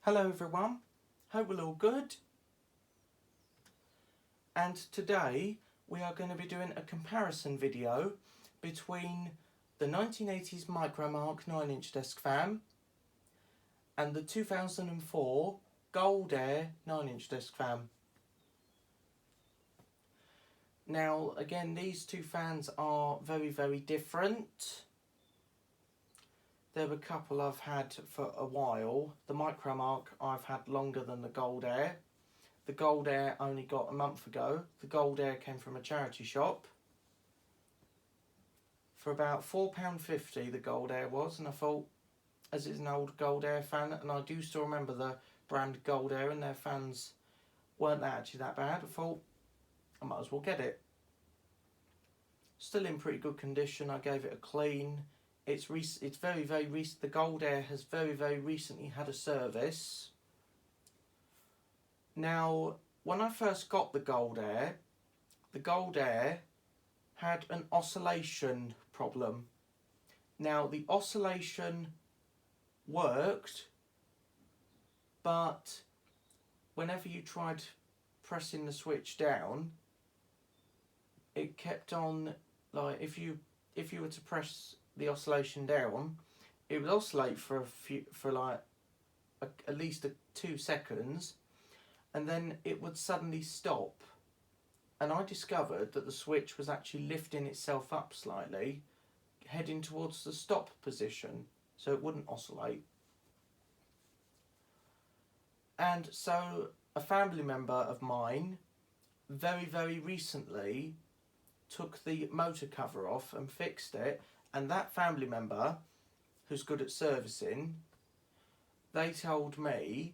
Hello everyone, hope we're all good. And today we are going to be doing a comparison video between the 1980s micromark 9-inch desk fan and the 2004 Goldair 9-inch desk fan. Now again, these two fans are very different. There are a couple I've had for a while. The micromark I've had longer than the Goldair. The Goldair only got a month ago. The Goldair came from a charity shop for about £4.50 the Goldair was, and I thought, as it's an old Goldair fan, and I do still remember the brand Goldair, and their fans weren't actually that bad, I thought I might as well get it. Still in pretty good condition. I gave it a clean. It's very recent. The Goldair has very recently had a service. Now, when I first got the Goldair had an oscillation problem. Now, the oscillation worked, but whenever you tried pressing the switch down, it kept on, like, if you were to press the oscillation down, it would oscillate for at least 2 seconds, and then it would suddenly stop. And I discovered that the switch was actually lifting itself up slightly, heading towards the stop position, so it wouldn't oscillate. And so a family member of mine very recently took the motor cover off and fixed it, and that family member, who's good at servicing, they told me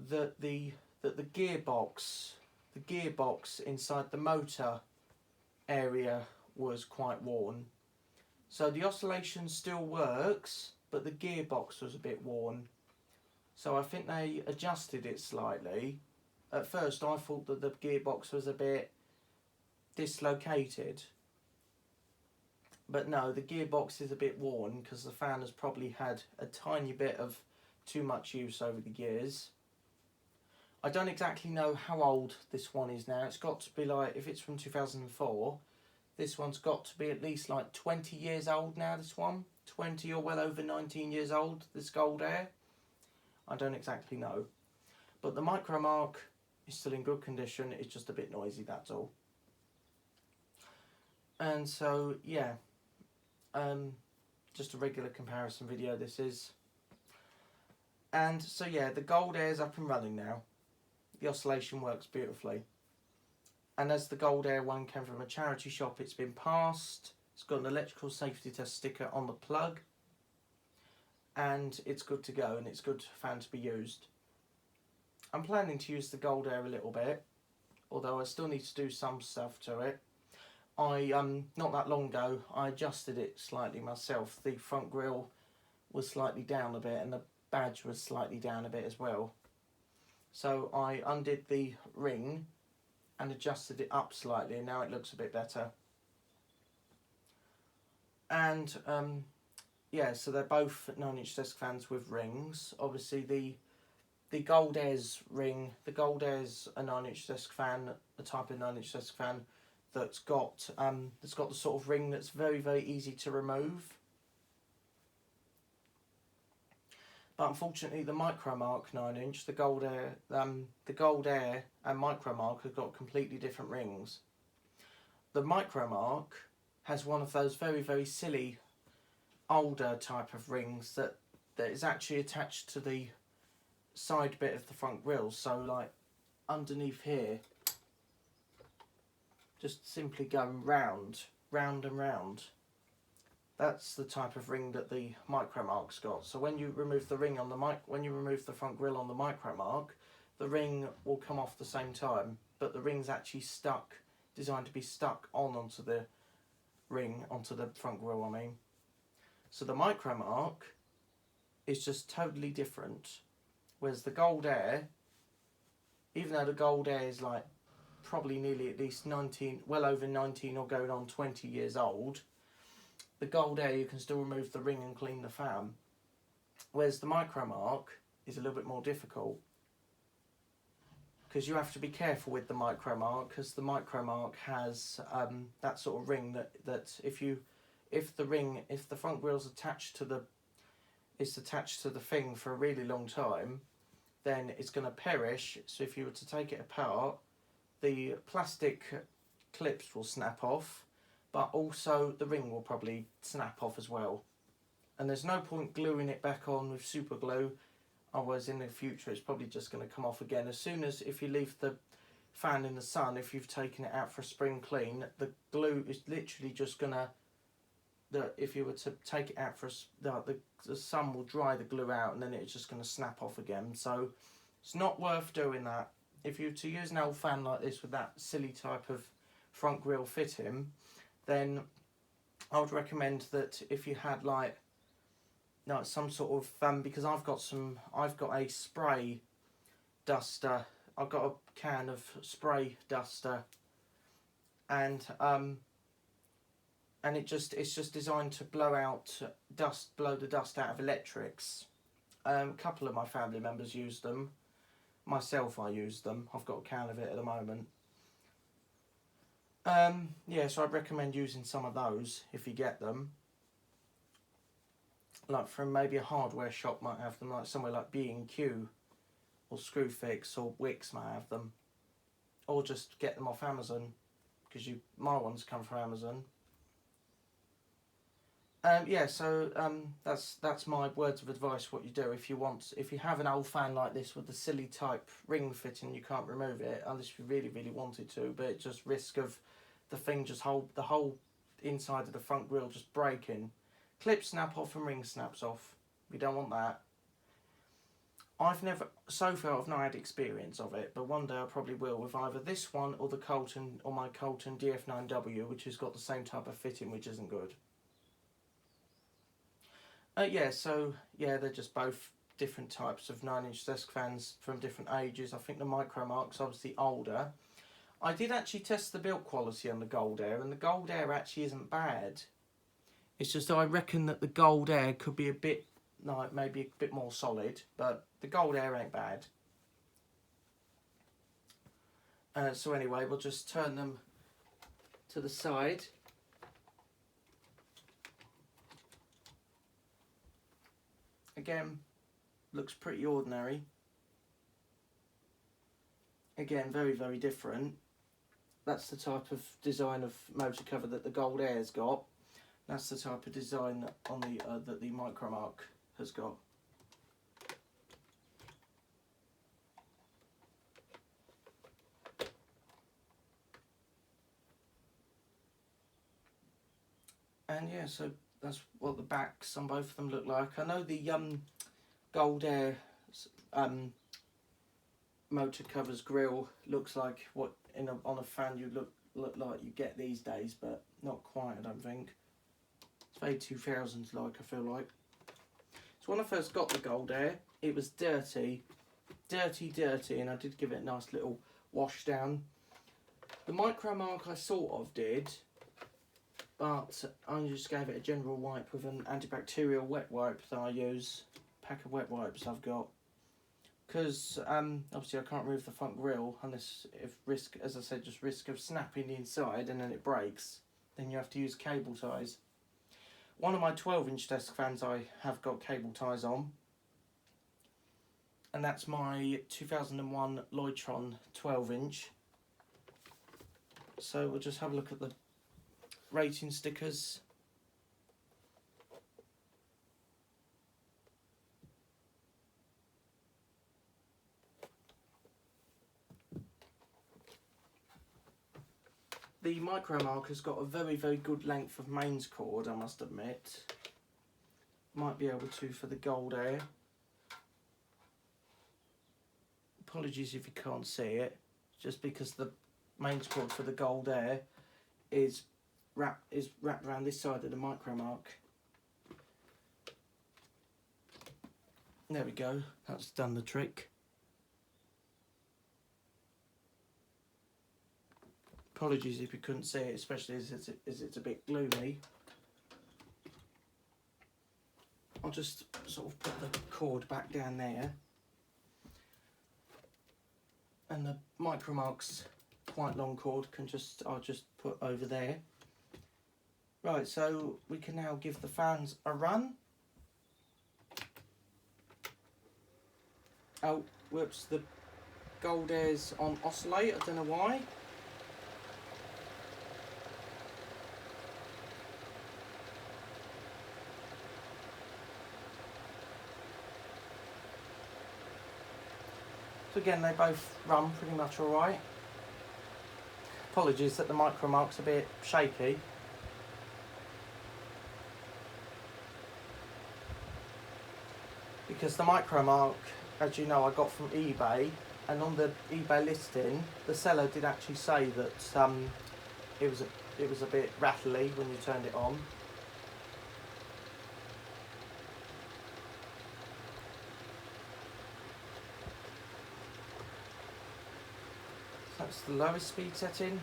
that the gearbox inside the motor area was quite worn. So the oscillation still works, but the gearbox was a bit worn. So I think they adjusted it slightly. At first I thought that the gearbox was a bit dislocated, but no, the gearbox is a bit worn because the fan has probably had a tiny bit of too much use over the years. I don't exactly know how old this one is now. It's got to be, like, if it's from 2004, this one's got to be at least like 20 years old now, this one. 20 or well over 19 years old, this Goldair. I don't exactly know. But the micromark is still in good condition. It's just a bit noisy, that's all. And so, yeah, just a regular comparison video this is. And so, yeah, the Goldair's up and running now. The oscillation works beautifully. And as the Goldair one came from a charity shop, it's been passed. It's got an electrical safety test sticker on the plug. And it's good to go, and it's good fan to be used. I'm planning to use the Goldair a little bit, although I still need to do some stuff to it. Not that long ago, I adjusted it slightly myself. The front grille was slightly down a bit, and the badge was slightly down a bit as well. So I undid the ring and adjusted it up slightly, and now it looks a bit better. And yeah, so they're both 9-inch desk fans with rings. Obviously the Goldair's ring, the Goldair's a 9-inch desk fan, a type of 9-inch desk fan that's got the sort of ring that's very easy to remove. But unfortunately, the micromark 9-inch, the Goldair and micromark have got completely different rings. The micromark has one of those very silly older type of rings that is actually attached to the side bit of the front grille. So, like, underneath here, just simply going round and round. That's the type of ring that the micromark's got. So when you remove the ring on the when you remove the front grille on the micromark, the ring will come off the same time, but the ring's actually stuck, designed to be stuck onto the ring, onto the front grille, I mean. So the micromark is just totally different, whereas the Goldair, even though the Goldair is like probably nearly at least 19, well over 19 or going on 20 years old, the Goldair you can still remove the ring and clean the fan. Whereas the micromark, is a little bit more difficult, because you have to be careful with the micromark, because the micromark has that sort of ring that if the front grill's attached to the thing for a really long time, then it's going to perish. So if you were to take it apart, the plastic clips will snap off, but also the ring will probably snap off as well. And there's no point gluing it back on with super glue, otherwise in the future it's probably just going to come off again. As soon as, if you leave the fan in the sun, if you've taken it out for a spring clean, the glue is literally just going to, if you were to take it out for the sun will dry the glue out, and then it's just going to snap off again. So it's not worth doing that. If you were to use an old fan like this with that silly type of front grille fitting, then I would recommend that if you had like some sort of because I've got a spray duster. I've got a can of spray duster, and it's just designed to blow the dust out of electrics. A couple of my family members use them. Myself, I use them. I've got a can of it at the moment. Yeah, so I'd recommend using some of those if you get them. Like from maybe a hardware shop might have them, like somewhere like B&Q or Screwfix or Wix might have them. Or just get them off Amazon, because my ones come from Amazon. Yeah, so that's my words of advice. What you do if you have an old fan like this with the silly type ring fitting, you can't remove it unless you really, really wanted to. But it's just risk of the thing the whole inside of the front grille just breaking. Clips snap off and ring snaps off. You don't want that. So far I've not had experience of it, but one day I probably will with either this one or my Colton DF9W, which has got the same type of fitting, which isn't good. They're just both different types of 9-inch desk fans from different ages. I think the micromark's obviously older. I did actually test the build quality on the Goldair, and the Goldair actually isn't bad. It's just I reckon that the Goldair could be maybe a bit more solid, but the Goldair ain't bad. So anyway, we'll just turn them to the side. Again, looks pretty ordinary. Again, very, very different. That's the type of design of motor cover that the Goldair's got. That's the type of design on that the micromark has got. And yeah, so that's what the backs on both of them look like. I know the Goldair motor covers grille looks like what on a fan you look like you get these days, but not quite, I don't think. It's very 2000s like, I feel like. So when I first got the Goldair, it was dirty, and I did give it a nice little wash down. The micromark I sort of did, but I just gave it a general wipe with an antibacterial wet wipe that I use. Pack of wet wipes I've got. Because obviously I can't remove the front grille unless as I said, just risk of snapping the inside and then it breaks. Then you have to use cable ties. One of my 12-inch desk fans I have got cable ties on. And that's my 2001 Lloydtron 12-inch. So we'll just have a look at the rating stickers. The micromark has got a very, very good length of mains cord, I must admit. Might be able to for the Goldair. Apologies if you can't see it, just because the mains cord for the Goldair is wrapped around this side of the micromark. There we go, that's done the trick. Apologies if you couldn't see it, especially as it's a bit gloomy. I'll just sort of put the cord back down there. And the micromark's quite long cord, I'll just put over there. Right, so we can now give the fans a run. Oh, whoops, the Goldair's on oscillate, I don't know why. So again, they both run pretty much alright. Apologies that the micromark's a bit shaky. Because the micromark, as you know, I got from eBay, and on the eBay listing, the seller did actually say that it was a bit rattly when you turned it on. So that's the lowest speed setting.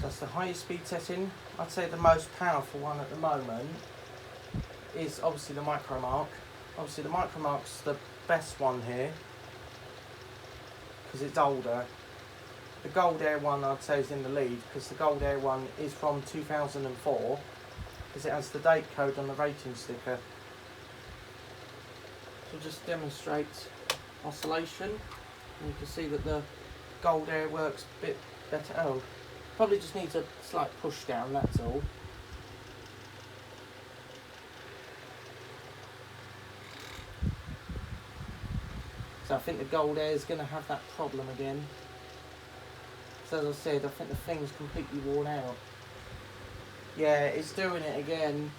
That's the highest speed setting. I'd say the most powerful one at the moment is obviously the micromark. Obviously the micromark's the best one here because it's older. The Goldair one I'd say is in the lead because the Goldair one is from 2004 because it has the date code on the rating sticker. So just demonstrate oscillation, and you can see that the Goldair works a bit better. Oh, probably just needs a slight push down, that's all. So I think the Goldair is going to have that problem again. So as I said, I think the thing's completely worn out. Yeah, it's doing it again.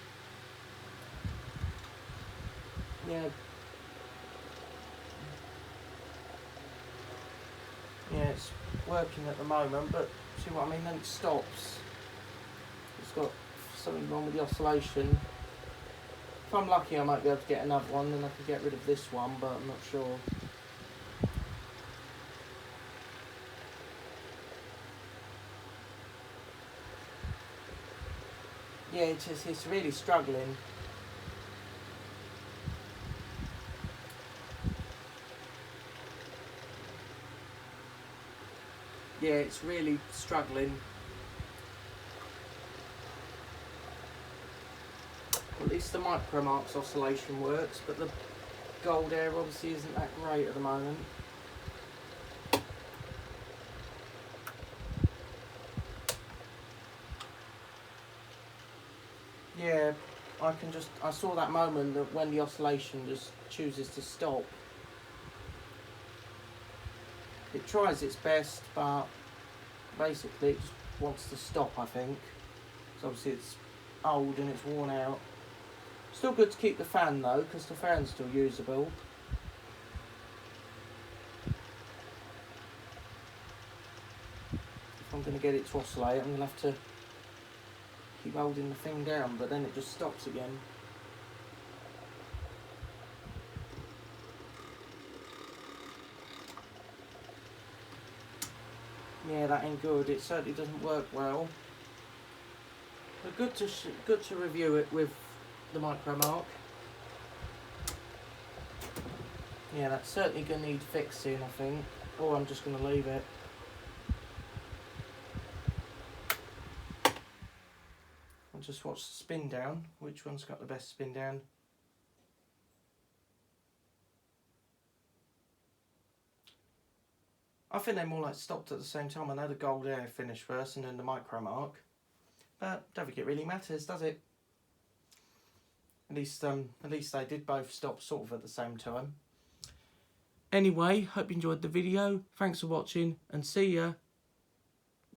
Yeah. Yeah, it's working at the moment, but see what I mean, then it stops. It's got something wrong with the oscillation. If I'm lucky I might be able to get another one, then I could get rid of this one, but I'm not sure. Yeah, it's really struggling. Yeah, it's really struggling. At least the micromark's oscillation works, but the Goldair obviously isn't that great at the moment. Yeah, I saw that moment that when the oscillation just chooses to stop. It tries its best, but basically it just wants to stop, I think. So obviously it's old and it's worn out. Still good to keep the fan though, because the fan's still usable. If I'm going to get it to oscillate, I'm going to have to keep holding the thing down, but then it just stops again. Yeah, that ain't good. It certainly doesn't work well. But good to review it with the micromark. Yeah, that's certainly going to need fixing, I think, or I'm just going to leave it. I'll just watch the spin down. Which one's got the best spin down? I think they more like stopped at the same time. I know the Goldair finished first and then the micromark, but don't think it really matters, does it? At least they did both stop sort of at the same time. Anyway, hope you enjoyed the video. Thanks for watching and see ya.